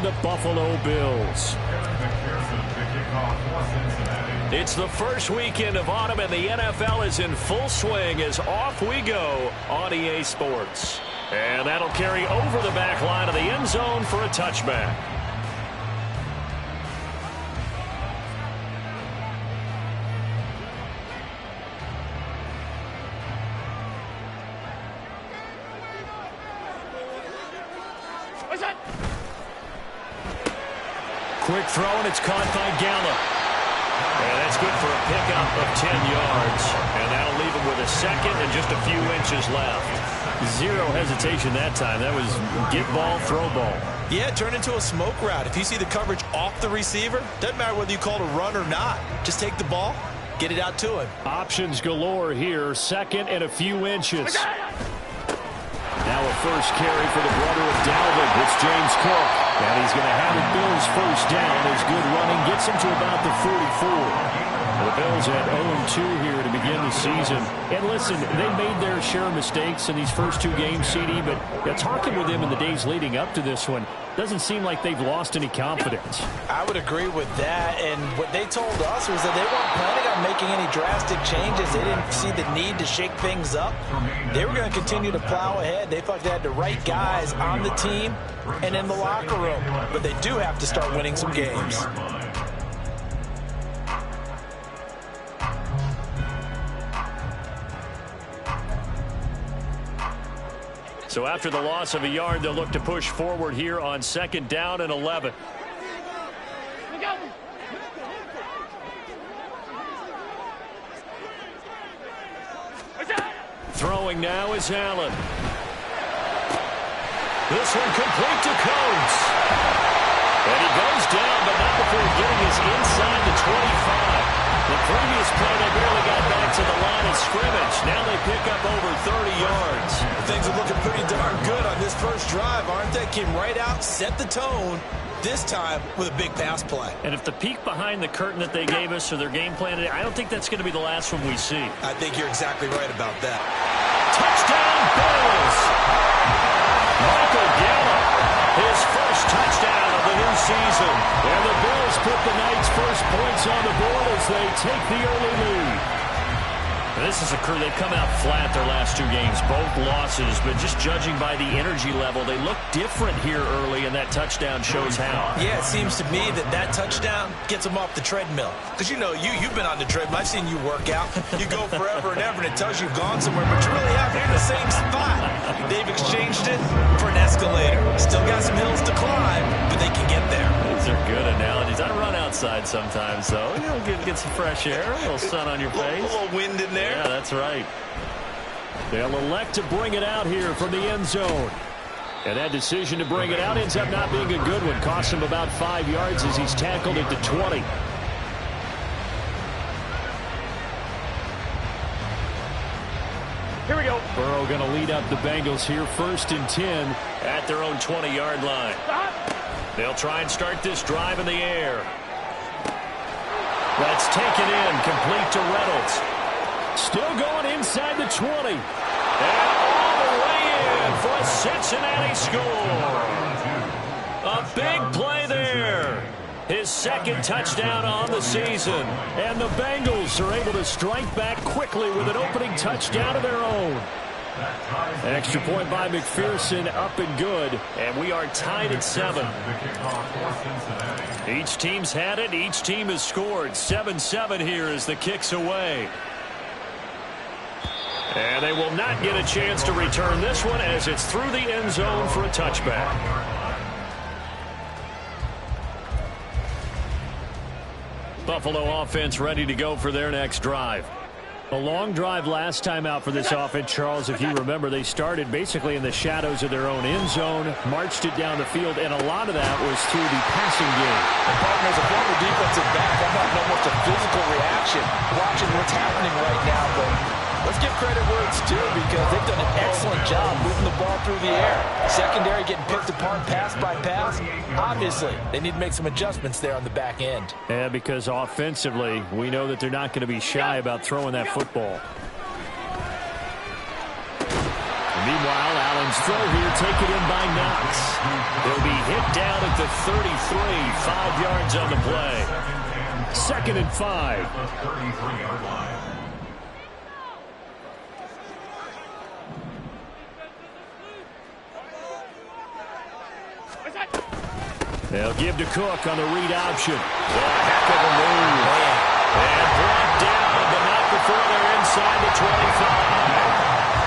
the Buffalo Bills. It's the first weekend of autumn, and the NFL is in full swing as off we go on EA Sports. And that'll carry over the back line of the end zone for a touchback. Quick throw, and it's caught by Gallup. And that's good for a pickup of 10 yards. And that'll leave him with a second and just a few inches left. Zero hesitation that time. That was get ball, throw ball. Yeah, it turned into a smoke route. If you see the coverage off the receiver, doesn't matter whether you call it a run or not. Just take the ball, get it out to him. Options galore here. Second and a few inches. Now a first carry for the brother of Dalvin. It's James Cook. And he's going to have it. Bills first down. There's good running. Gets him to about the 44. The Bills had 0-2 here to begin the season. And listen, they made their share of mistakes in these first two games, CD, but talking with them in the days leading up to this one, doesn't seem like they've lost any confidence. I would agree with that, and what they told us was that they weren't planning on making any drastic changes. They didn't see the need to shake things up. They were going to continue to plow ahead. They felt they had the right guys on the team and in the locker room, but they do have to start winning some games. So after the loss of a yard, they'll look to push forward here on second down and 11. Throwing now is Allen. This one complete to Coates. And he goes down, but not before getting his inside the 25. The previous play, they barely got back to the line of scrimmage. Now they pick up over 30 yards. Things are looking pretty darn good on this first drive, aren't they? Came right out, set the tone, this time with a big pass play. And if the peek behind the curtain that they gave us or their game plan today, I don't think that's going to be the last one we see. I think you're exactly right about that. Touchdown, Bills! Michael Gallup, his first touchdown of the new season. And the Bills put the night's first points on the board as they take the early lead. This is a crew, they've come out flat their last two games, both losses, but just judging by the energy level, they look different here early, and that touchdown shows how. Yeah, it seems to me that touchdown gets them off the treadmill. Because you know, you've been on the treadmill. I've seen you work out. You go forever and ever, and it tells you you've gone somewhere, but you really haven't. You're in the same spot. They've exchanged it for an escalator. Still got some hills to climb, but they can get there. These are good analogies. I run outside sometimes, so get some fresh air, a little sun on your face. A little wind in there. Yeah, that's right. They'll elect to bring it out here from the end zone. And that decision to bring it out ends up not being a good one. Costs him about 5 yards as he's tackled at the 20. Here we go. Burrow going to lead up the Bengals here, 1st and 10 at their own 20-yard line. They'll try and start this drive in the air. That's taken in, complete to Reynolds. Still going inside the 20. And all the way in for a Cincinnati score. A big play there. His second touchdown on the season. And the Bengals are able to strike back quickly with an opening touchdown of their own. An extra point by McPherson, up and good. And we are tied at 7. Each team's had it. Each team has scored. 7-7 here as the kick's away. And they will not get a chance to return this one as it's through the end zone for a touchback. Buffalo offense ready to go for their next drive. A long drive last time out for this offense, Charles. If you remember, they started basically in the shadows of their own end zone, marched it down the field, and a lot of that was through the passing game. And partner, as a former defensive back, I'm having almost a physical reaction watching what's happening right now. But let's give credit where it's due because they've done an excellent job moving the ball through the air. Secondary getting picked apart pass by pass. Obviously, they need to make some adjustments there on the back end. Yeah, because offensively, we know that they're not going to be shy about throwing that football. Meanwhile, Allen's throw here taken in by Knox. He'll be hit down at the 33, 5 yards on the play. 2nd and 5. They'll give to Cook on the read option. A heck of a move. And brought down, but not before they're inside the 25.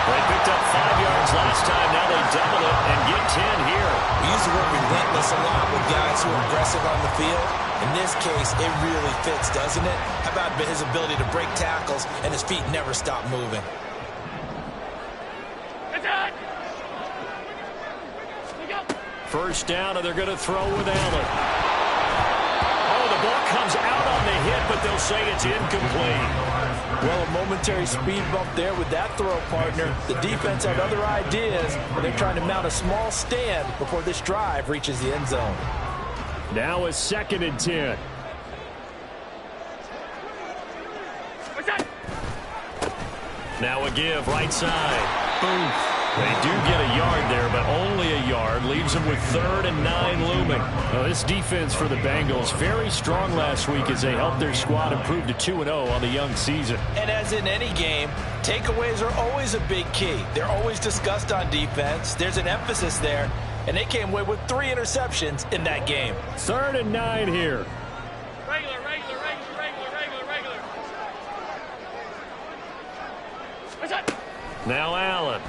They picked up 5 yards last time. Now they double it and get 10 here. We use the word relentless a lot with guys who are aggressive on the field. In this case, it really fits, doesn't it? How about his ability to break tackles and his feet never stop moving? First down, and they're going to throw with Allen. Oh, the ball comes out on the hit, but they'll say it's incomplete. Well, a momentary speed bump there with that throw, partner. The defense had other ideas, and they're trying to mount a small stand before this drive reaches the end zone. Now a 2nd and 10. Now a give, right side. Boom. They do get a yard there, but only a yard. Leaves them with 3rd and 9 looming. Now, this defense for the Bengals, very strong last week as they helped their squad improve to 2-0 on the young season. And as in any game, takeaways are always a big key. They're always discussed on defense. There's an emphasis there, and they came away with 3 interceptions in that game. 3rd and 9 here. Regular. Now Allen.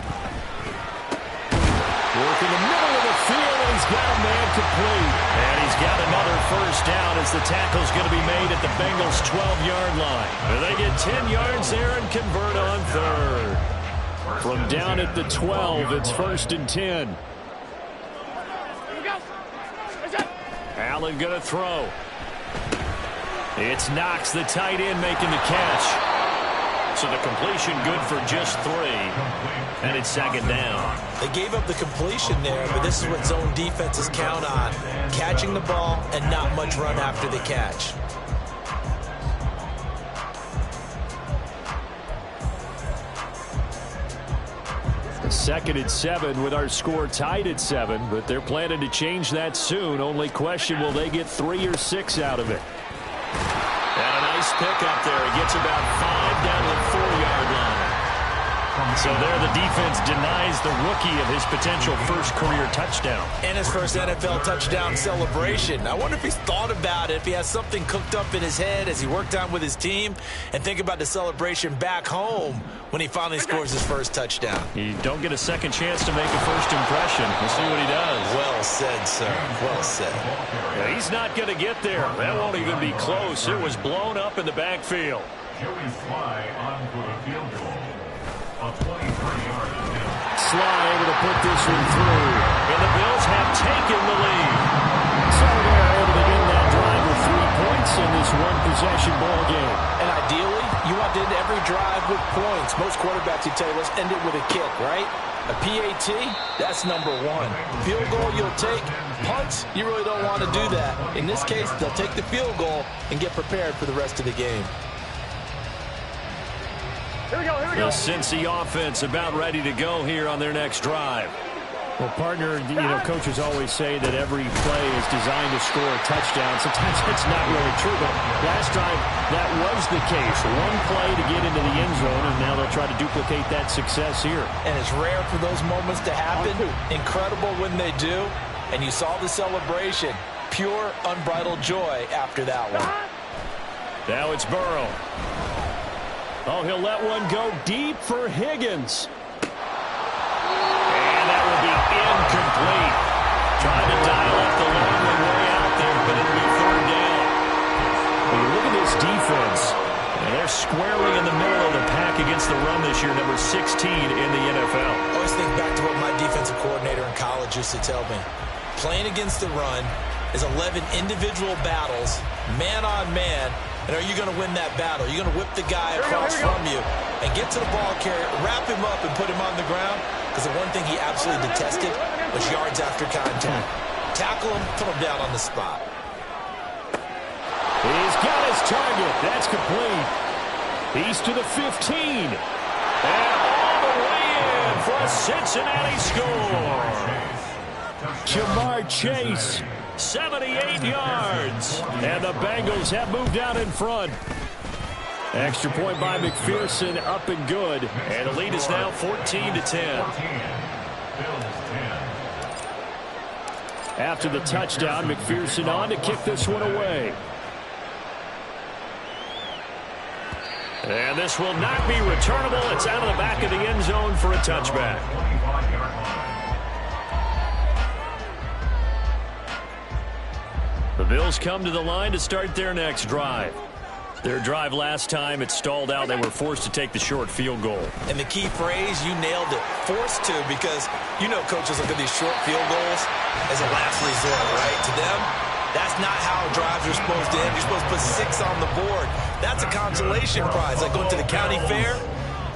Work in the middle of the field, and he's got a man complete. And he's got another first down as the tackle's going to be made at the Bengals' 12-yard line. And they get 10 yards there and convert on 3rd. From down at the 12, it's 1st and 10. Allen going to throw. It's Knox, the tight end, making the catch. So the completion good for just 3. And it's 2nd down. They gave up the completion there, but this is what zone defenses count on. Catching the ball and not much run after the catch. The 2nd and 7 with our score tied at 7, but they're planning to change that soon. Only question, will they get 3 or 6 out of it? And a nice pickup there. He gets about 5 down to the 4-yard line. So there the defense denies the rookie of his potential first career touchdown. And his first NFL touchdown celebration. I wonder if he's thought about it, if he has something cooked up in his head as he worked on with his team, and think about the celebration back home when he finally scores his first touchdown. You don't get a second chance to make a first impression. We'll see what he does. Well said, sir. Well said. Yeah, he's not going to get there. That won't even be close. It was blown up in the backfield. Joey Sly on for the field goal. A 23-yard attempt. Sly able to put this one through. And the Bills have taken the lead. So they're able to end that drive with 3 points in this one-possession ball game. And ideally, you want to end every drive with points. Most quarterbacks, you tell you, let's end it with a kick, right? A PAT, that's number 1. Field goal, you'll take. Punts, you really don't want to do that. In this case, they'll take the field goal and get prepared for the rest of the game. Here we go. The Cincy offense about ready to go here on their next drive. Well, partner, coaches always say that every play is designed to score a touchdown. Sometimes it's not really true, but last time that was the case. One play to get into the end zone, and now they'll try to duplicate that success here. And it's rare for those moments to happen. Incredible when they do. And you saw the celebration. Pure, unbridled joy after that one. Now it's Burrow. Oh, he'll let one go deep for Higgins. And that will be incomplete. Trying to dial up the long way out there, but it'll be 3rd down. When you look at this defense, and they're squarely in the middle of the pack against the run this year, number 16 in the NFL. I always think back to what my defensive coordinator in college used to tell me. Playing against the run is 11 individual battles, man on man. And are you going to win that battle? Are you going to whip the guy across from you and get to the ball carrier, wrap him up, and put him on the ground? Because the one thing he absolutely detested was yards after contact. Tackle him, put him down on the spot. He's got his target. That's complete. He's to the 15. And all the way in for a Cincinnati score. Jamar Chase. 78 yards. And the Bengals have moved out in front. Extra point by McPherson, up and good. And the lead is now 14-10. After the touchdown, McPherson on to kick this one away. And this will not be returnable. It's out of the back of the end zone for a touchback. The Bills come to the line to start their next drive. Their drive last time, it stalled out. They were forced to take the short field goal. And the key phrase, you nailed it, forced to, because you know coaches look at these short field goals as a last resort, right? To them, that's not how drives are supposed to end. You're supposed to put 6 on the board. That's a consolation prize, like going to the county fair.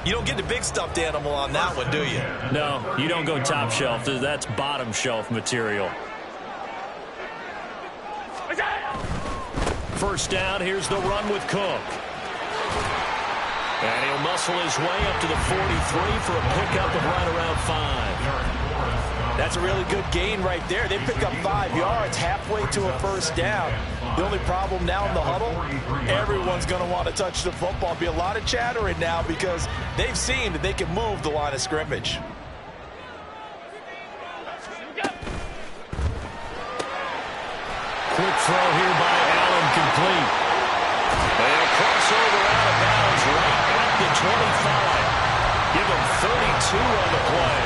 You don't get the big stuffed animal on that one, do you? No, you don't go top shelf. That's bottom shelf material. First down, here's the run with Cook. And he'll muscle his way up to the 43 for a pickup of right around 5. That's a really good gain right there. They pick up 5 yards halfway to a first down. The only problem now in the huddle, everyone's going to want to touch the football. Be a lot of chattering now because they've seen that they can move the line of scrimmage. Quick throw here by Allen, complete. And a crossover out of bounds right at the 25. Give him 32 on the play.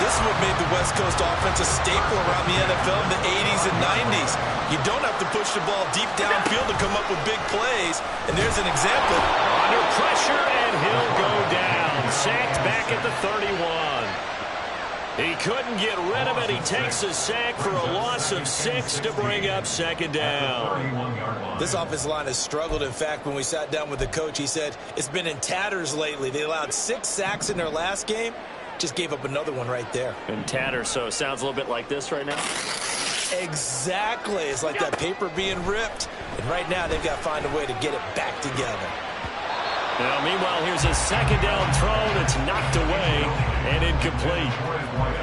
This is what made the West Coast offense a staple around the NFL in the 80s and 90s. You don't have to push the ball deep downfield to come up with big plays. And there's an example. Under pressure, and he'll go down. Sacked back at the 31. He couldn't get rid of it. He takes a sack for a loss of 6 to bring up second down. This offensive line has struggled. In fact, when we sat down with the coach, he said it's been in tatters lately. They allowed 6 sacks in their last game. Just gave up another one right there. In tatters, so it sounds a little bit like this right now. Exactly. It's like that paper being ripped. And right now, they've got to find a way to get it back together. Now, meanwhile, here's a second down throw that's knocked away and incomplete.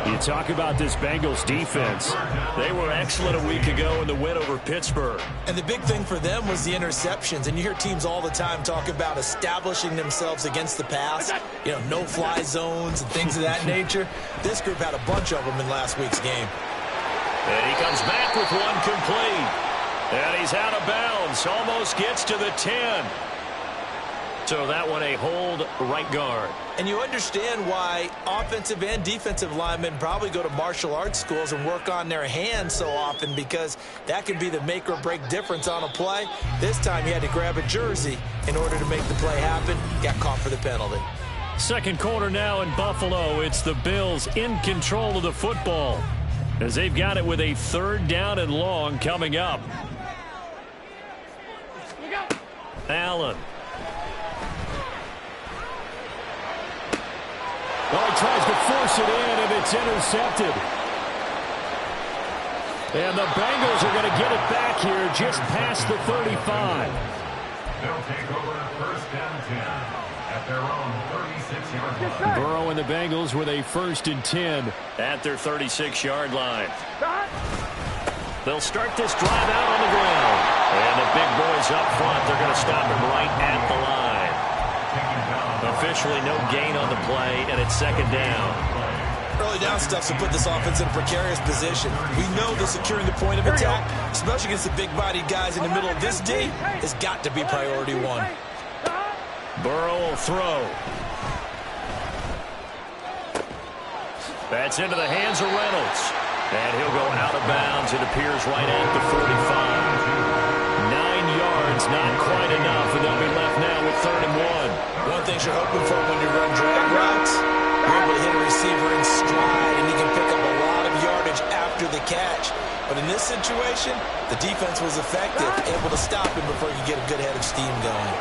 You talk about this Bengals defense. They were excellent a week ago in the win over Pittsburgh. And the big thing for them was the interceptions. And you hear teams all the time talk about establishing themselves against the pass. You know, no-fly zones and things of that nature. This group had a bunch of them in last week's game. And he comes back with one complete. And he's out of bounds. Almost gets to the 10. So that one a hold right guard. And you understand why offensive and defensive linemen probably go to martial arts schools and work on their hands so often, because that can be the make or break difference on a play. This time he had to grab a jersey in order to make the play happen. Got caught for the penalty. Second quarter now in Buffalo. It's the Bills in control of the football as they've got it with a 3rd down and long coming up. Allen. Well, he tries to force it in, and it's intercepted. And the Bengals are going to get it back here just past the 35. They'll take over first down 10 at their own 36-yard line. Burrow and the Bengals with a 1st and 10 at their 36-yard line. They'll start this drive out on the ground. And the big boys up front, they're going to stop him right at the line. Officially no gain on the play, and it's second down. Early down stuff to put this offense in a precarious position. We know that securing the point of attack, especially against the big-bodied guys in the middle of this D, has got to be priority 1. Burrow will throw. That's into the hands of Reynolds. And he'll go out of bounds. It appears right at the 45. 9 yards, not quite enough, and they'll be left now with 3rd and 1. One thing you're hoping for when you run drag routes, you're able to hit a receiver in stride, and he can pick up a lot of yardage after the catch. But in this situation, the defense was effective, able to stop him before you get a good head of steam going.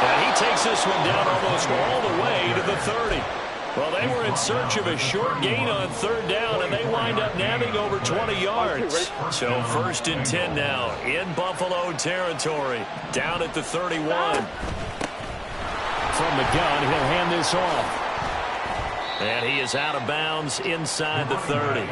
And he takes this one down almost all the way to the 30. Well, they were in search of a short gain on 3rd down, and they wind up nabbing over 20 yards. So 1st and 10 now in Buffalo territory, down at the 31. From the gun, he'll hand this off. And he is out of bounds inside the 30.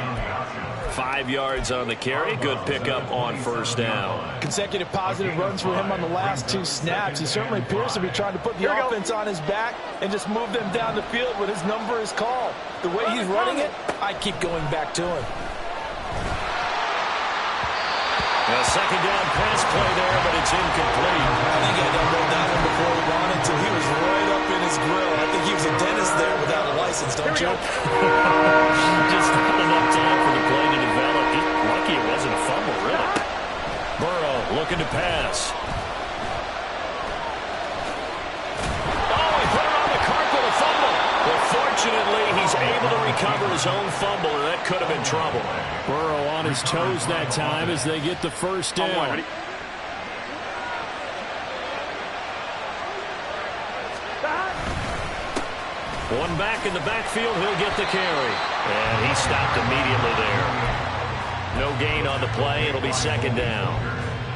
5 yards on the carry. Good pickup on first down. Consecutive positive runs for him on the last 2 snaps. He certainly appears to be trying to put the offense on his back and just move them down the field when his number is called. The way he's running it, I keep going back to him. A second down pass play there, but it's incomplete. I think I got that one before he wanted to. He was right up in his grill. I think he was a dentist there without a license, don't you? Just not enough time for the play to develop. Lucky it wasn't a fumble, really. Burrow looking to pass. Oh, he put it on the carpet, a fumble. Well, fortunately, he's able to recover his own fumble, and that could have been trouble. Burrow on his toes that time as they get the first down. One back in the backfield, he'll get the carry. And he stopped immediately there. No gain on the play. It'll be second down.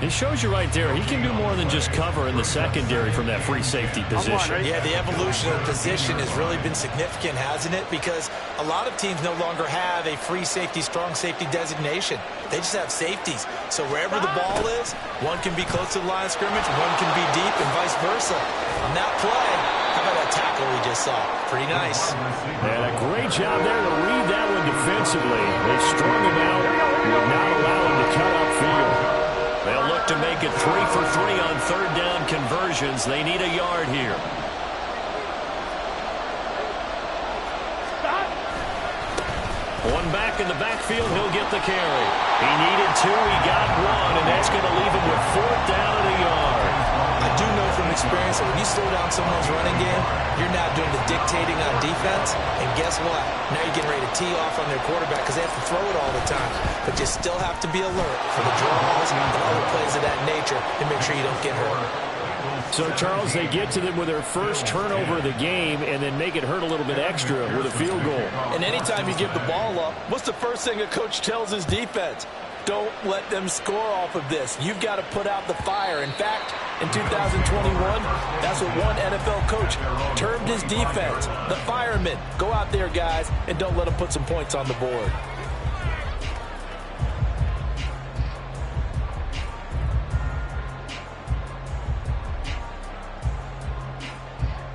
It shows you right there, he can do more than just cover in the secondary from that free safety position. Yeah, the evolution of the position has really been significant, hasn't it? Because a lot of teams no longer have a free safety, strong safety designation. They just have safeties. So wherever the ball is, one can be close to the line of scrimmage, one can be deep, and vice versa. On that play, how about that tackle we just saw? Pretty nice. And a great job there to read that one defensively. They strung him out, would not allow him to cut upfield. They'll look to make it 3 for 3 on third down conversions. They need a yard here. One back in the backfield, he'll get the carry. He needed 2, he got 1, and that's going to leave him with 4th down and a yard. I do know from experience that when you slow down someone's running game, you're now doing the dictating on defense, and guess what? Now you're getting ready to tee off on their quarterback because they have to throw it all the time. But you still have to be alert for the draws and other plays of that nature to make sure you don't get hurt. So, Charles, they get to them with their first turnover of the game and then make it hurt a little bit extra with a field goal. And anytime you give the ball up, what's the first thing a coach tells his defense? Don't let them score off of this. You've got to put out the fire. In fact, in 2021, that's what one NFL coach termed his defense, the firemen. Go out there, guys, and don't let them put some points on the board.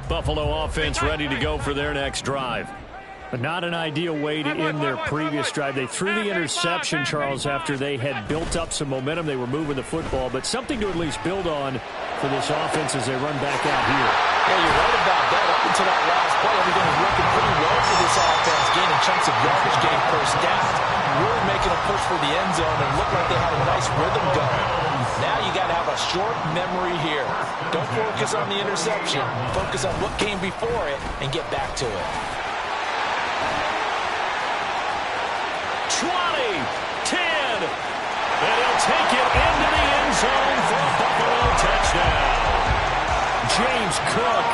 Buffalo offense ready to go for their next drive. But not an ideal way to end their previous drive. They threw the interception, Charles, after they had built up some momentum. They were moving the football, but something to at least build on for this offense as they run back out here. Yeah, you're right about that. Up until that last play, everything was working pretty well for this offense, gaining chunks of yardage, getting first downs, really making a push for the end zone, and looked like they had a nice rhythm going. Now you got to have a short memory here. Don't focus on the interception. Focus on what came before it and get back to it. 20, 10, and he'll take it into the end zone for a Buffalo touchdown. James Cook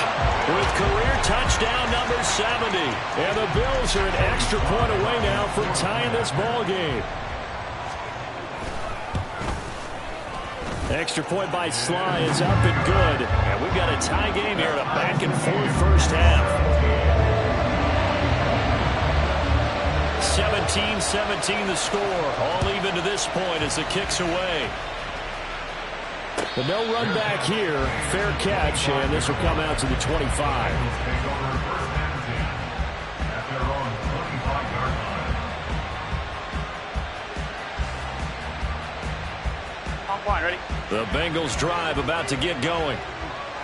with career touchdown number 70. And the Bills are an extra point away now from tying this ball game. Extra point by Sly is up and good. And we've got a tie game here in a back-and-forth first half. 17-17 the score. All even to this point as the kick's away. But no run back here. Fair catch, and this will come out to the 25. Ready? The Bengals drive about to get going.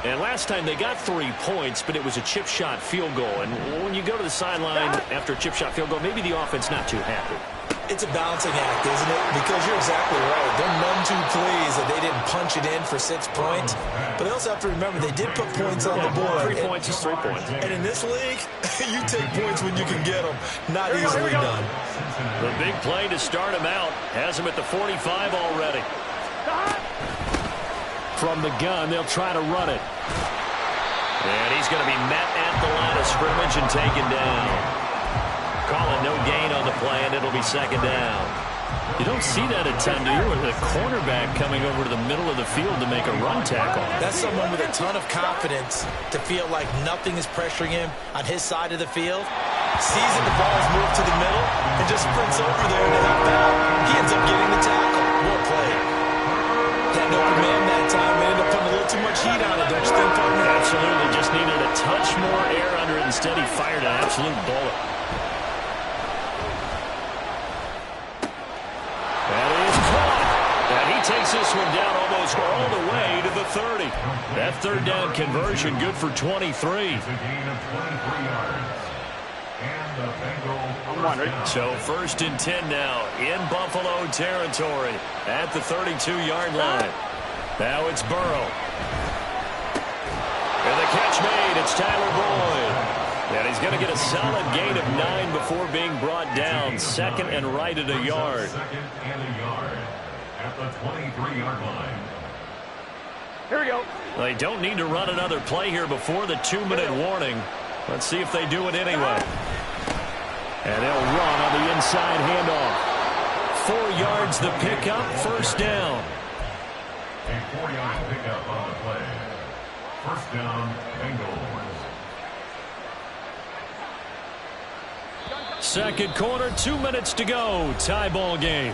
And last time they got 3 points, but it was a chip shot field goal. And when you go to the sideline after a chip shot field goal, maybe the offense not too happy. It's a balancing act, isn't it? Because you're exactly right. They're none too pleased that they didn't punch it in for 6 points. But they also have to remember they did put points on the board. 3 points is 3 points. And in this league, you take points when you can get them. Not easily done. The big play to start him out has him at the 45 already. From the gun, they'll try to run it. And he's going to be met at the line of scrimmage and taken down. Calling no gain on the play, and it'll be second down. You don't see that a ton, do you? With a cornerback coming over to the middle of the field to make a run tackle. That's someone with a ton of confidence to feel like nothing is pressuring him on his side of the field. sees that the ball is moved to the middle, and just sprints over there to help out. He ends up getting the tackle. Well played. Had no command that time. Ended up putting a little too much heat on it, don't you think, partner? Absolutely. Just needed a touch more air under it. Instead, he fired an absolute bullet. That is caught. And he takes this one down almost all the way to the 30. That third down conversion good for 23. It's a gain of 23 yards. And the Bengals. So first and 10 now in Buffalo territory at the 32-yard line. Now it's Burrow. And the catch made. It's Tyler Boyd. And he's going to get a solid gain of 9 before being brought down. Second and right at a yard. Second and a yard at the 23-yard line. Here we go. They don't need to run another play here before the 2-minute warning. Let's see if they do it anyway. And they'll run on the inside handoff. 4 yards the pickup, first down. A 4-yard pickup on the play. First down, Bengals. Second quarter, 2 minutes to go. Tie ball game.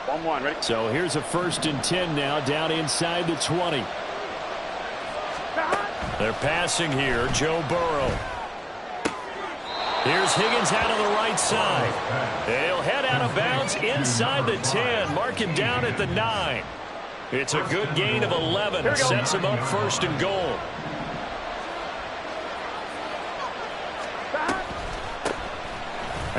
1-1, ready? So here's a first and 10 now, down inside the 20. They're passing here, Joe Burrow. Here's Higgins out on the right side. He'll head out of bounds inside the 10. Mark him down at the 9. It's a good gain of 11. Sets him up first and goal.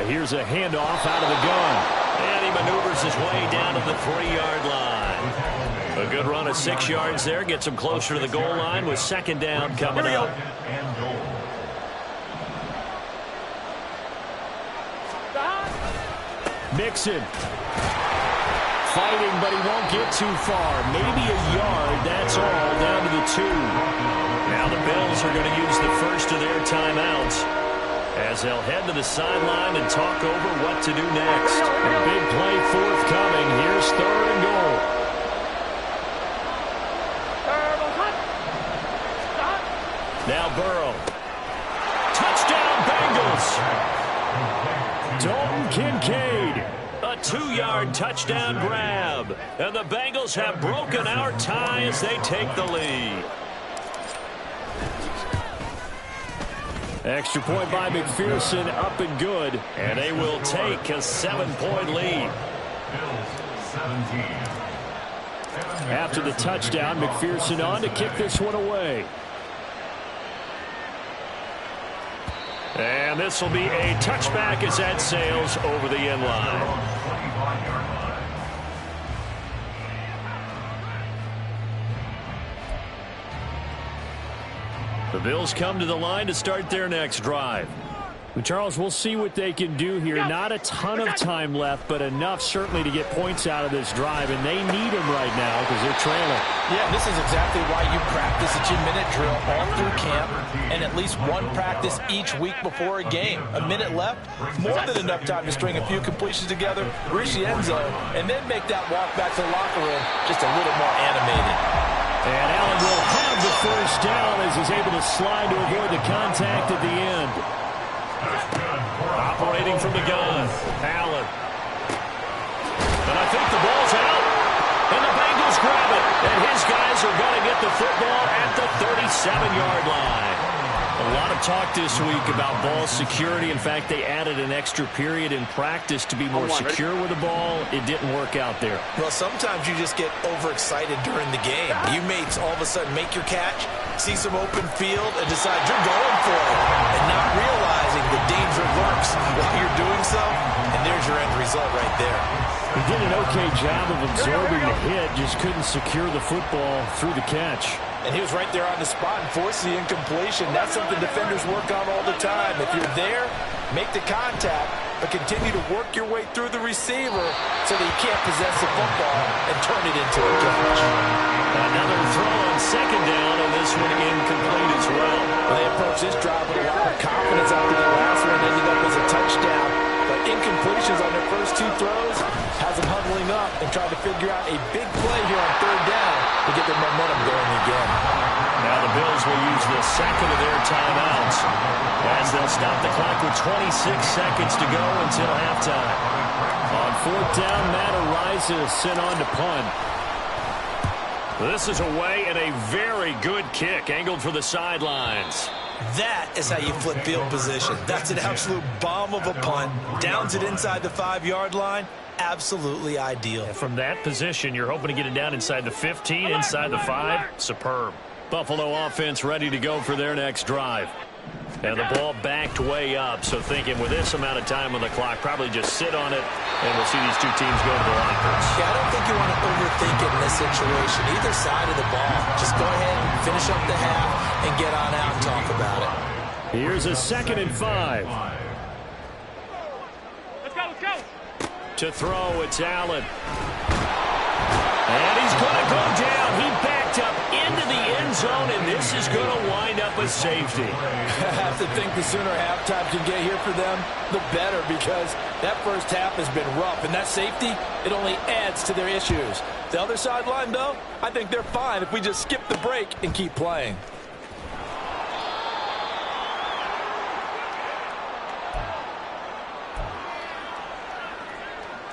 Here's a handoff out of the gun. And he maneuvers his way down to the 3-yard line. A good run of 6 yards there. Gets him closer to the goal line with second down coming up. Mixon. Fighting, but he won't get too far. Maybe a yard, that's all, down to the 2. Now the Bills are going to use the first of their timeouts as they'll head to the sideline and talk over what to do next. A big play forthcoming. Here's third and goal. Now Burrow. Touchdown Bengals. Dalton Kincaid. A 2-yard touchdown grab. And the Bengals have broken our tie as they take the lead. Extra point by McPherson, up and good. And they will take a 7-point lead. After the touchdown, McPherson on to kick this one away. And this will be a touchback as that sails over the end line. The Bills come to the line to start their next drive. Well, Charles, we'll see what they can do here. Not a ton of time left, but enough certainly to get points out of this drive, and they need them right now because they're trailing. Yeah, this is exactly why you practice a 2-minute drill all through camp and at least one practice each week before a game. A minute left, more than enough time to string a few completions together, reach the end zone, and then make that walk back to the locker room just a little more animated. And Allen will have the first down as he's able to slide to avoid the contact at the end. Operating from the gun, Allen. And I think the ball's out. And the Bengals grab it. And his guys are going to get the football at the 37-yard line. A lot of talk this week about ball security. In fact, they added an extra period in practice to be more secure with the ball. It didn't work out there. Well, sometimes you just get overexcited during the game. You may all of a sudden make your catch, see some open field, and decide you're going for it, and not realizing the danger lurks while you're doing so, and there's your end result right there. He did an okay job of absorbing the hit, just couldn't secure the football through the catch. And he was right there on the spot and forced the incompletion. That's something defenders work on all the time. If you're there, make the contact, but continue to work your way through the receiver so that you can't possess the football and turn it into a catch. Another throw on second down, and this one incomplete as well. They approached this drive with a lot of confidence after the last one ended up as a touchdown. But incompletions on their first 2 throws has them huddling up and trying to figure out a big play here on third down to get their momentum going again. Now the Bills will use the second of their timeouts as they'll stop the clock with 26 seconds to go until halftime. On fourth down, Matt Ariza sent on to punt. This is away and a very good kick angled for the sidelines. That is how you flip field position. That's an absolute bomb of a punt. Downs it inside the 5-yard line. Absolutely ideal. And from that position, you're hoping to get it down inside the 15, inside the 5. Superb. Buffalo offense ready to go for their next drive. And the ball backed way up, so thinking with this amount of time on the clock, probably just sit on it, and we'll see these two teams go to the lockers. Yeah, I don't think you want to overthink it in this situation. Either side of the ball. Just go ahead and finish up the half and get on out and talk about it. Here's a 2nd and 5. Let's go, let's go. To throw, it's Allen. And he's going to go down. He backed up into the end zone, and this is going to wind up a safety. I have to think the sooner halftime can get here for them, the better, because that first half has been rough, and that safety, it only adds to their issues. The other sideline, though, I think they're fine if we just skip the break and keep playing.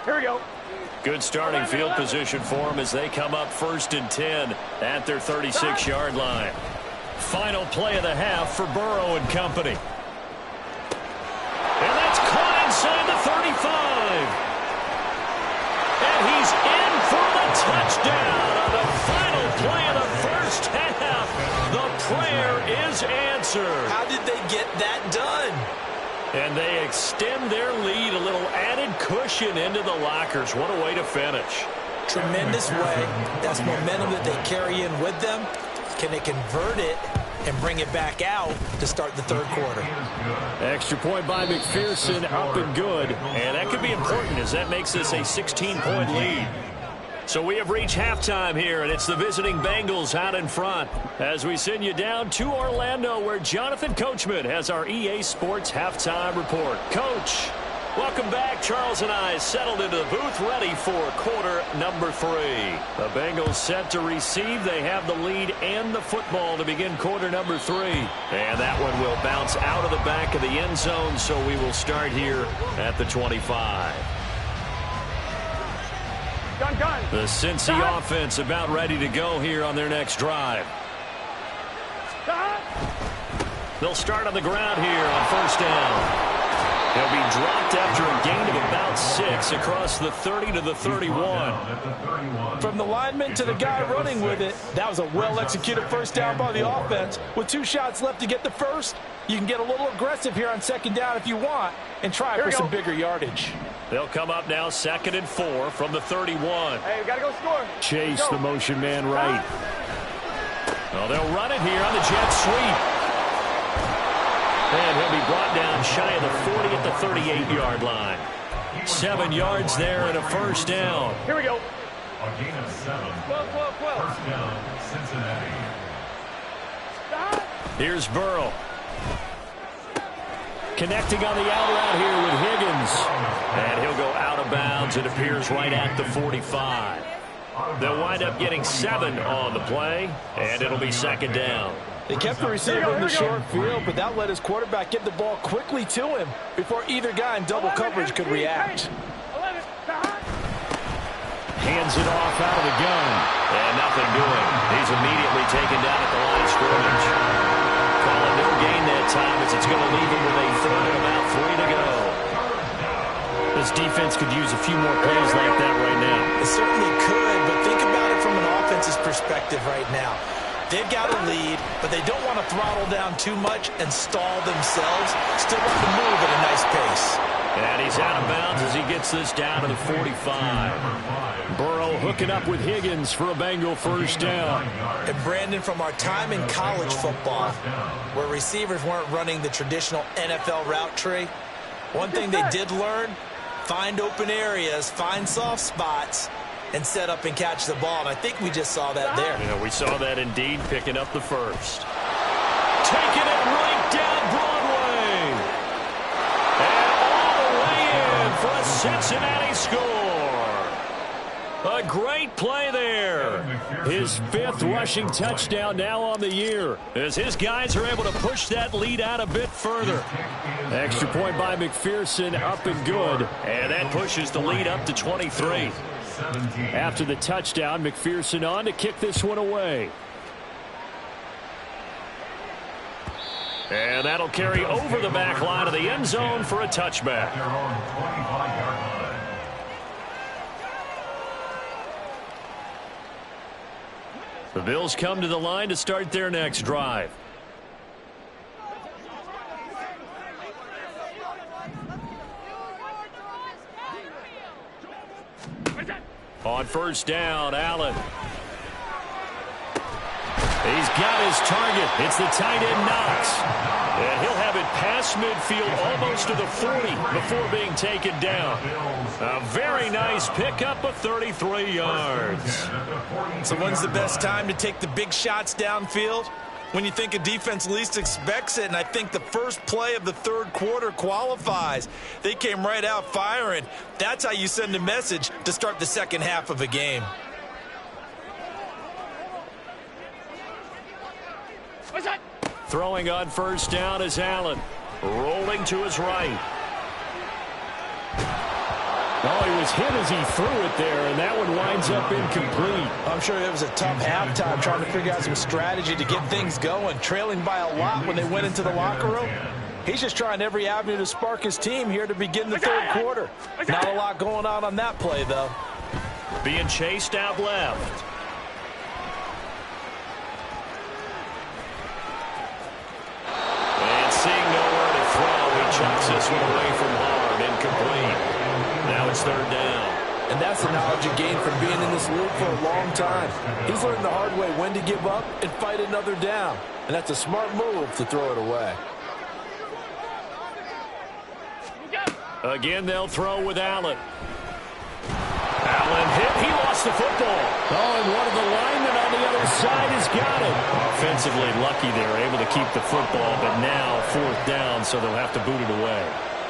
Here we go. Good starting field position for them as they come up 1st and 10 at their 36-yard line. Final play of the half for Burrow and company. And that's caught inside the 35. And he's in for the touchdown on the final play of the first half. The prayer is answered. How did they get that done? And they extend their lead, a little added cushion into the lockers. What a way to finish. Tremendous way. That's momentum that they carry in with them. Can they convert it and bring it back out to start the third quarter? Extra point by McPherson, up and good. And that could be important as that makes this a 16-point lead. So we have reached halftime here, and it's the visiting Bengals out in front as we send you down to Orlando, where Jonathan Coachman has our EA Sports halftime report. Coach, welcome back. Charles and I settled into the booth ready for quarter number 3. The Bengals set to receive. They have the lead and the football to begin quarter number 3. And that one will bounce out of the back of the end zone, so we will start here at the 25. Gun. The Cincy offense about ready to go here on their next drive. They'll start on the ground here on 1st down. He'll be dropped after a gain of about 6 across the 30 to the 31. From the lineman to the guy running with it, that was a well-executed first down by the offense. With 2 shots left to get the first, you can get a little aggressive here on 2nd down if you want and try for some bigger yardage. They'll come up now 2nd and 4 from the 31. Hey, we got to go score. Chase, the motion man right. Well, they'll run it here on the jet sweep. And he'll be brought down shy of the 40 at the 38-yard line. 7 yards there and a first down. Here we go. A gain of 7. 12. First down, Cincinnati. Here's Burrow. Connecting on the out route here with Higgins. And he'll go out of bounds. It appears right at the 45. They'll wind up getting 7 on the play, and it'll be 2nd down. They kept the receiver in the short field, but that let his quarterback get the ball quickly to him before either guy in double coverage could react. Hands it off out of the gun. And nothing doing. He's immediately taken down at the line of scrimmage. Calling no gain that time as it's going to leave him with a third and about 3 to go. This defense could use a few more plays like that right now. It certainly could, but think about it from an offense's perspective right now. They've got a lead, but they don't want to throttle down too much and stall themselves. Still want to move at a nice pace. And he's out of bounds as he gets this down to the 45. Burrow hooking up with Higgins for a Bengal first down. And Brandon, from our time in college football, where receivers weren't running the traditional NFL route tree, one thing they did learn, find open areas, find soft spots, and set up and catch the ball. And I think we just saw that there. Yeah, we saw that indeed, picking up the first. Taking it right down Broadway. And all the way in for a Cincinnati score. A great play there. His 5th rushing touchdown now on the year, as his guys are able to push that lead out a bit further. Extra point by McPherson, up and good. And that pushes the lead up to 23. After the touchdown, McPherson on to kick this one away. And that'll carry over the back line of the end zone for a touchback. The Bills come to the line to start their next drive. On first down, Allen. He's got his target. It's the tight end, Knox. And he'll have it past midfield almost to the 40 before being taken down. A very nice pickup of 33 yards. So when's the best time to take the big shots downfield? When you think a defense least expects it, and I think the first play of the third quarter qualifies. They came right out firing. That's how you send a message to start the second half of a game. Throwing on first down is Allen. Rolling to his right. Oh, he was hit as he threw it there, and that one winds up incomplete. I'm sure it was a tough halftime trying to figure out some strategy to get things going, trailing by a lot when they went into the locker room. He's just trying every avenue to spark his team here to begin the third quarter. Not a lot going on that play, though. Being chased out left. And seeing nowhere to throw, he chucks this one away from harm, incomplete. Now it's third down. And that's the knowledge he gained from being in this league for a long time. He's learned the hard way when to give up and fight another down. And that's a smart move to throw it away. Again, they'll throw with Allen. Allen hit. He lost the football. Oh, and one of the linemen on the other side has got it. Offensively lucky they were able to keep the football, but now fourth down, so they'll have to boot it away.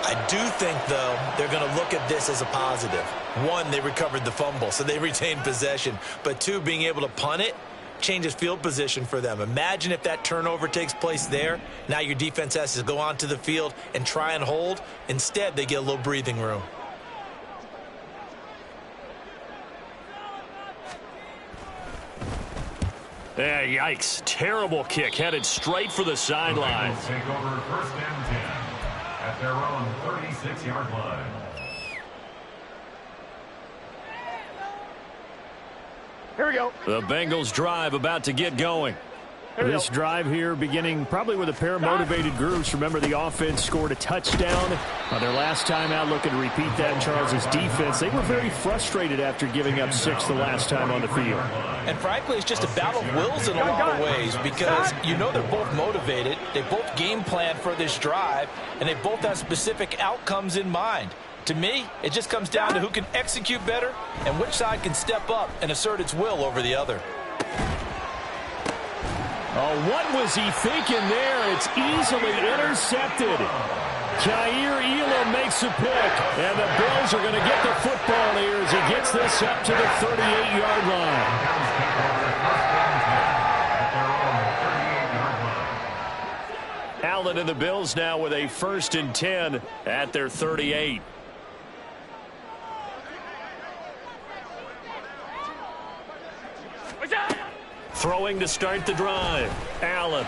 I do think, though, they're going to look at this as a positive. One, they recovered the fumble, so they retained possession. But two, being able to punt it changes field position for them. Imagine if that turnover takes place there. Now your defense has to go onto the field and try and hold. Instead, they get a little breathing room. Yeah, yikes. Terrible kick. Headed straight for the sideline. Take over first and 10 at their own 36-yard line. Here we go. The Bengals drive about to get going. This drive here beginning probably with a pair of motivated groups. Remember, the offense scored a touchdown on their last time out, looking to repeat that in Charles's defense. They were very frustrated after giving up 6 the last time on the field. And frankly, it's just a battle of wills in a lot of ways, because you know they're both motivated. They both game plan for this drive, and they both have specific outcomes in mind. To me, it just comes down to who can execute better and which side can step up and assert its will over the other. Oh, what was he thinking there? It's easily intercepted. Jair Elam makes a pick, and the Bills are going to get the football here as he gets this up to the 38-yard line. Allen and the Bills now with a 1st and 10 at their 38. Throwing to start the drive. Allen.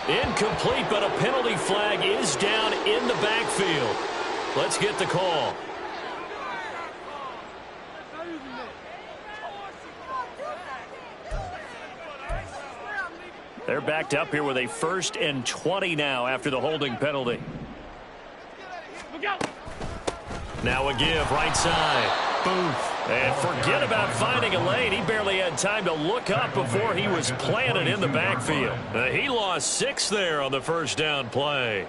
Incomplete, but a penalty flag is down in the backfield. Let's get the call. They're backed up here with a 1st and 20 now after the holding penalty. Now a give, right side. Boom. And forget about finding a lane. He barely had time to look up before he was planted in the backfield. He lost 6 there on the first down play.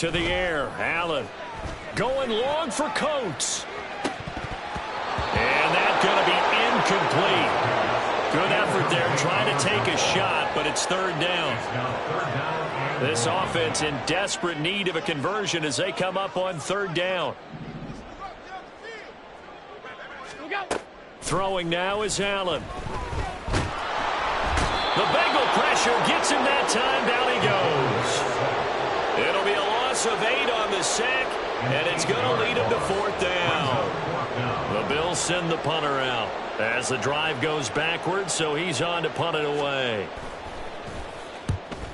to the air. Allen going long for Coates. And that's going to be incomplete. Good effort there trying to take a shot, but it's third down. This offense in desperate need of a conversion as they come up on third down. Throwing now is Allen. The Bengal pressure gets him that time. Down he goes. It'll be a loss of 8 on the sack, and it's going to lead him to fourth down. The Bills send the punter out as the drive goes backwards, so he's on to punt it away.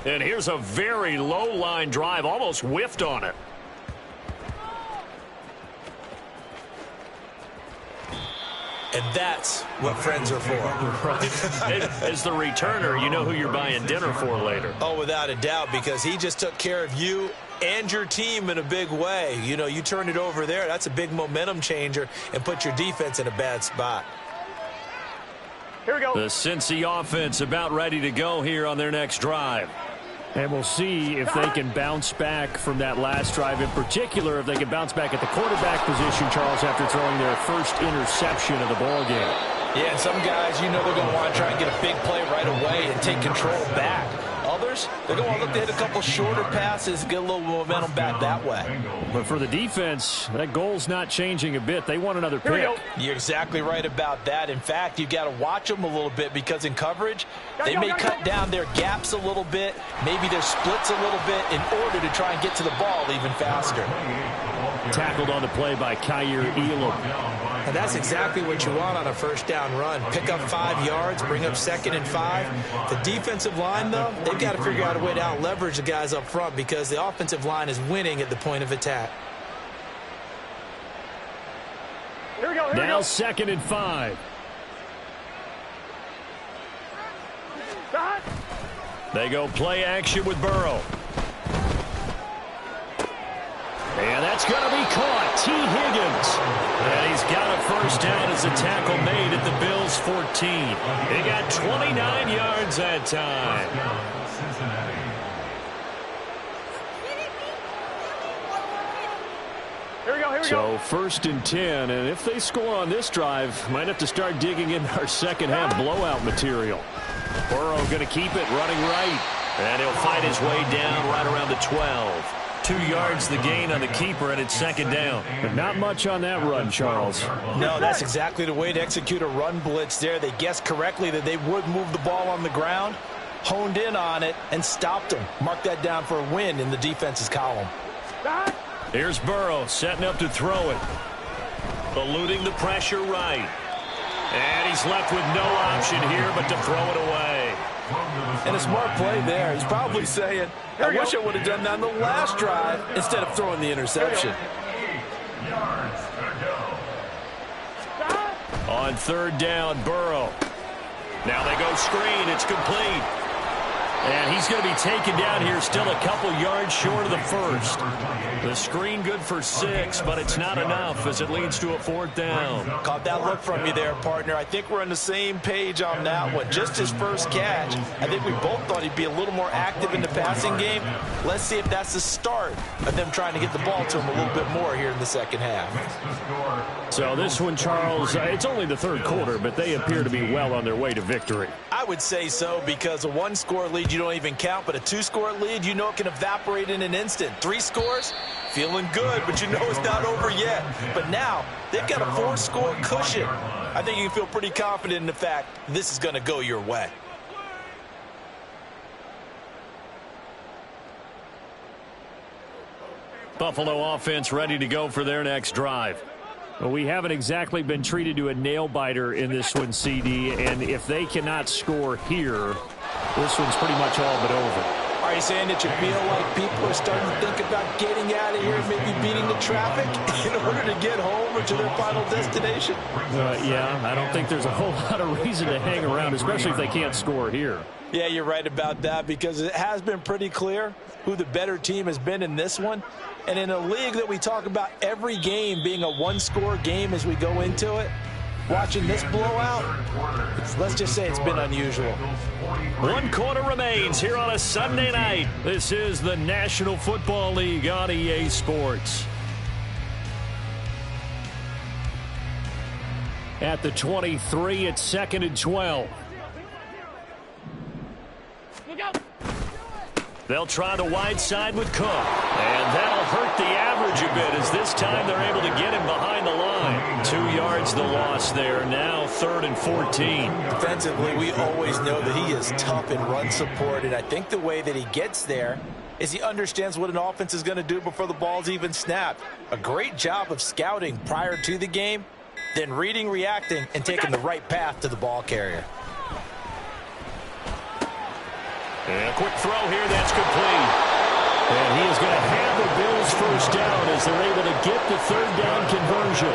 And here's a very low-line drive, almost whiffed on it. And that's what friends are for. Right. As the returner, you know who you're buying dinner for later. Oh, without a doubt, because he just took care of you and your team in a big way. You know, you turn it over there, that's a big momentum changer and put your defense in a bad spot. Here we go. The Cincy offense about ready to go here on their next drive. And we'll see if they can bounce back from that last drive. In particular, if they can bounce back at the quarterback position, Charles, after throwing their first interception of the ball game. Yeah, and some guys, you know they're going to want to try and get a big play right away and take control back. Others, they're going to want to look to hit a couple shorter passes, get a little momentum back that way. But for the defense, that goal's not changing a bit. They want another pick. You're exactly right about that. In fact, you got to watch them a little bit because in coverage, they may cut down their gaps a little bit, maybe their splits a little bit in order to try and get to the ball even faster. Tackled on the play by Kyer Elam. And that's exactly what you want on a first down run. Pick up 5 yards, bring up 2nd and 5. The defensive line, though, they've got to figure out a way to out-leverage the guys up front because the offensive line is winning at the point of attack. Here we go. Now 2nd and 5. They go play action with Burrow. And that's going to be caught. T. Higgins. And he's got a first down as a tackle made at the Bills' 14. He got 29 yards that time. Here we go. So 1st and 10, and if they score on this drive, might have to start digging in our second half blowout material. Burrow going to keep it running right, and he'll fight his way down right around the 12. 2 yards the gain on the keeper, and it's 2nd down. But not much on that run, Charles. No, that's exactly the way to execute a run blitz there. They guessed correctly that they would move the ball on the ground, honed in on it, and stopped them. Mark that down for a win in the defense's column. Here's Burrow setting up to throw it. Eluding the pressure right. And he's left with no option here but to throw it away. And a smart play there. He's probably saying, I wish I would have done that on the last drive instead of throwing the interception. On 3rd down, Burrow. Now they go screen. It's complete. And he's going to be taken down here still a couple yards short of the first. The screen good for 6, but it's not enough as it leads to a 4th down. Caught that look from you there, partner. I think we're on the same page on that one. Just his first catch. I think we both thought he'd be a little more active in the passing game. Let's see if that's the start of them trying to get the ball to him a little bit more here in the second half. So this one, Charles, it's only the 3rd quarter, but they appear to be well on their way to victory. I would say so because a 1-score lead you don't even count, but a 2-score lead you know it can evaporate in an instant. 3 scores, feeling good, but you know it's not over yet. But now they've got a 4-score cushion. I think you can feel pretty confident in the fact this is going to go your way. Buffalo offense ready to go for their next drive. Well, we haven't exactly been treated to a nail-biter in this one, CD, and if they cannot score here, this one's pretty much all but over. Are you saying that you feel like people are starting to think about getting out of here and maybe beating the traffic in order to get home or to their final destination? Yeah, I don't think there's a whole lot of reason to hang around, especially if they can't score here. Yeah, you're right about that because it has been pretty clear who the better team has been in this one. And in a league that we talk about every game being a 1-score game as we go into it, watching this blowout, let's just say it's been unusual. 1 quarter remains here on a Sunday night. This is the National Football League on EA Sports. At the 23, it's 2nd and 12. They'll try the wide side with Cook. And that'll hurt the average a bit as this time they're able to get him behind the line. 2 yards the loss there. Now 3rd and 14. Defensively, we always know that he is tough in run support. And I think the way that he gets there is he understands what an offense is going to do before the ball's even snapped. A great job of scouting prior to the game, then reading, reacting, and taking the right path to the ball carrier. And a quick throw here, that's complete. And he is going to have the Bills first down as they're able to get the 3rd down conversion.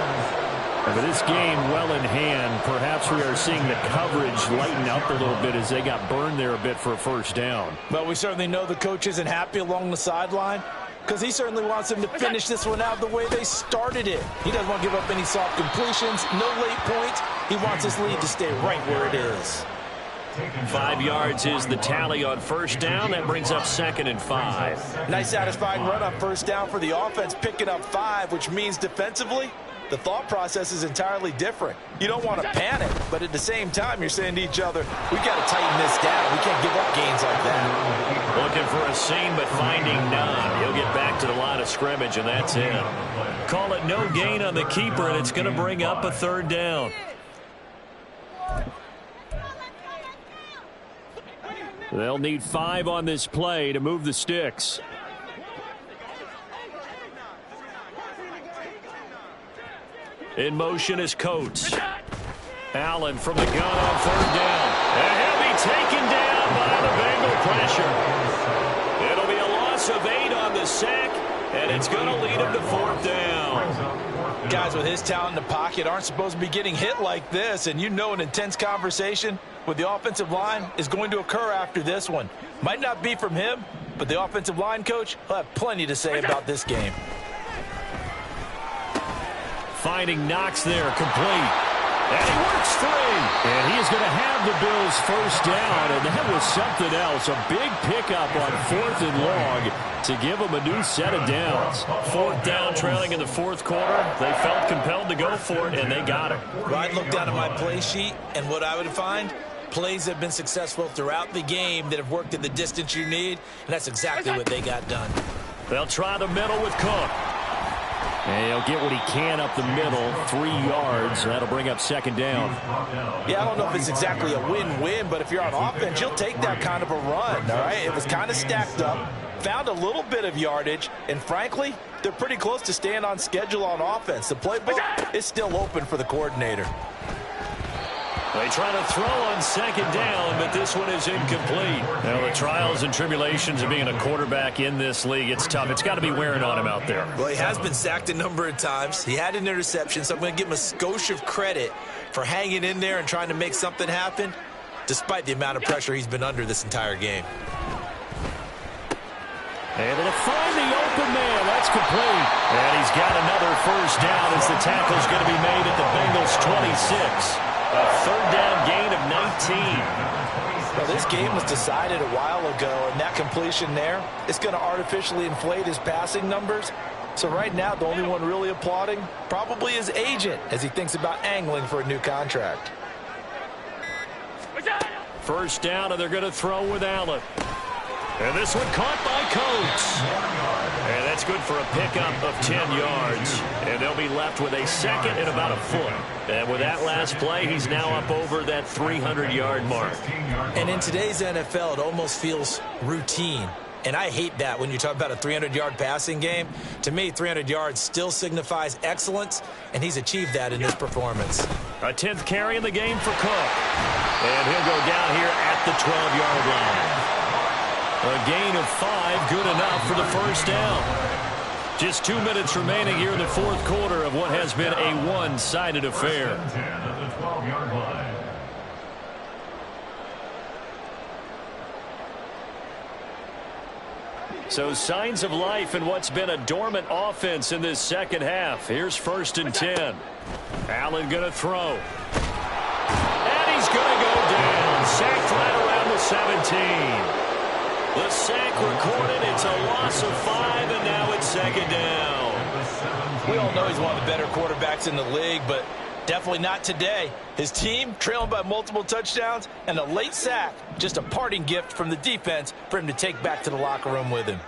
And with this game well in hand, perhaps we are seeing the coverage lighten up a little bit as they got burned there a bit for a first down. Well, we certainly know the coach isn't happy along the sideline because he certainly wants them to finish this one out the way they started it. He doesn't want to give up any soft completions, no late points. He wants his lead to stay right where it is. 5 yards is the tally on first down. That brings up 2nd and 5. Nice satisfying run on first down for the offense, picking up 5, which means defensively, the thought process is entirely different. You don't want to panic, but at the same time, you're saying to each other, we got to tighten this down. We can't give up gains like that. Looking for a seam, but finding none. He'll get back to the line of scrimmage, and that's it. Call it no gain on the keeper, and it's going to bring up a 3rd down. They'll need 5 on this play to move the sticks. In motion is Coates. Allen from the gun on 3rd down. And he'll be taken down by the Bengal pressure. It'll be a loss of 8 on the sack, and it's going to lead him to 4th down. Guys with his talent in the pocket aren't supposed to be getting hit like this, and you know an intense conversation with the offensive line is going to occur after this one. Might not be from him, but the offensive line coach will have plenty to say about this game. Finding Knox there, complete. And he works free. And he is going to have the Bills first down, and that was something else. A big pickup on 4th and long to give them a new set of downs. 4th down trailing in the 4th quarter. They felt compelled to go for it, and they got it. Well, I'd look down at my play sheet, and what I would find, plays have been successful throughout the game that have worked at the distance you need, and that's exactly what they got done. They'll try the middle with Cook. And he'll get what he can up the middle, 3 yards. That'll bring up 2nd down. Yeah, I don't know if it's exactly a win-win, but if you're on offense, you'll take that kind of a run, all right? It was kind of stacked up, found a little bit of yardage, and frankly, they're pretty close to staying on schedule on offense. The playbook is still open for the coordinator. They try to throw on 2nd down, but this one is incomplete. Now, the trials and tribulations of being a quarterback in this league, it's tough. It's got to be wearing on him out there. Well, he has been sacked a number of times. He had an interception, so I'm going to give him a skosh of credit for hanging in there and trying to make something happen, despite the amount of pressure he's been under this entire game. Able to find the open man. That's complete. And he's got another first down as the tackle's going to be made at the Bengals 26. A 3rd down gain of 19. Well, this game was decided a while ago, and that completion there is going to artificially inflate his passing numbers. So right now, the only one really applauding probably his agent as he thinks about angling for a new contract. First down, and they're going to throw with Allen. And this one caught by Coates. And that's good for a pickup of 10 yards. And they'll be left with a 2nd and about a foot. And with that last play, he's now up over that 300-yard mark. And in today's NFL, it almost feels routine. And I hate that when you talk about a 300-yard passing game. To me, 300 yards still signifies excellence, and he's achieved that in this performance. A 10th carry in the game for Cook. And he'll go down here at the 12-yard line. A gain of 5, good enough for the first down. Just 2 minutes remaining here in the 4th quarter of what has been a one-sided affair. So signs of life in what's been a dormant offense in this second half. Here's 1st and 10. Allen going to throw. And he's going to go down. Sacked right around the 17. The sack recorded. It's a loss of 5, and now it's 2nd down. We all know he's one of the better quarterbacks in the league, but definitely not today. His team trailing by multiple touchdowns, and a late sack. Just a parting gift from the defense for him to take back to the locker room with him.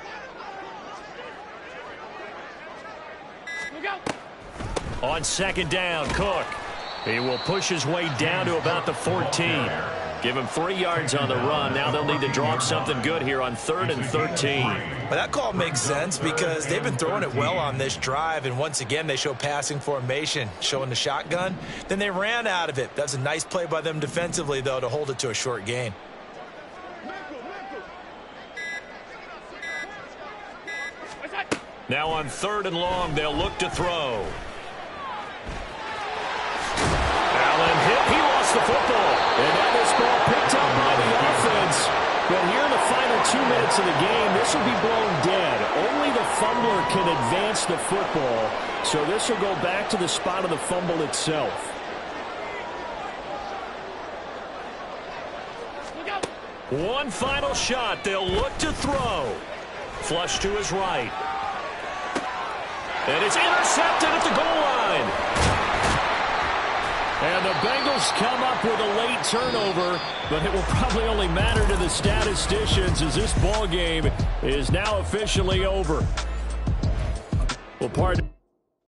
On 2nd down, Cook. He will push his way down to about the 14. Give him 3 yards on the run. Now they'll need to draw up something good here on 3rd and 13. But that call makes sense because they've been throwing it well on this drive, and once again they show passing formation, showing the shotgun. Then they ran out of it. That's a nice play by them defensively, though, to hold it to a short gain. Now on 3rd and long, they'll look to throw. Allen hit. He lost the football. And now this ball picked up by the offense. But here in the final 2 minutes of the game, this will be blown dead. Only the fumbler can advance the football. So this will go back to the spot of the fumble itself. One final shot. They'll look to throw. Flush to his right. And it's intercepted at the goal line. And the Bengals come up with a late turnover, but it will probably only matter to the statisticians as this ball game is now officially over. Well, pardon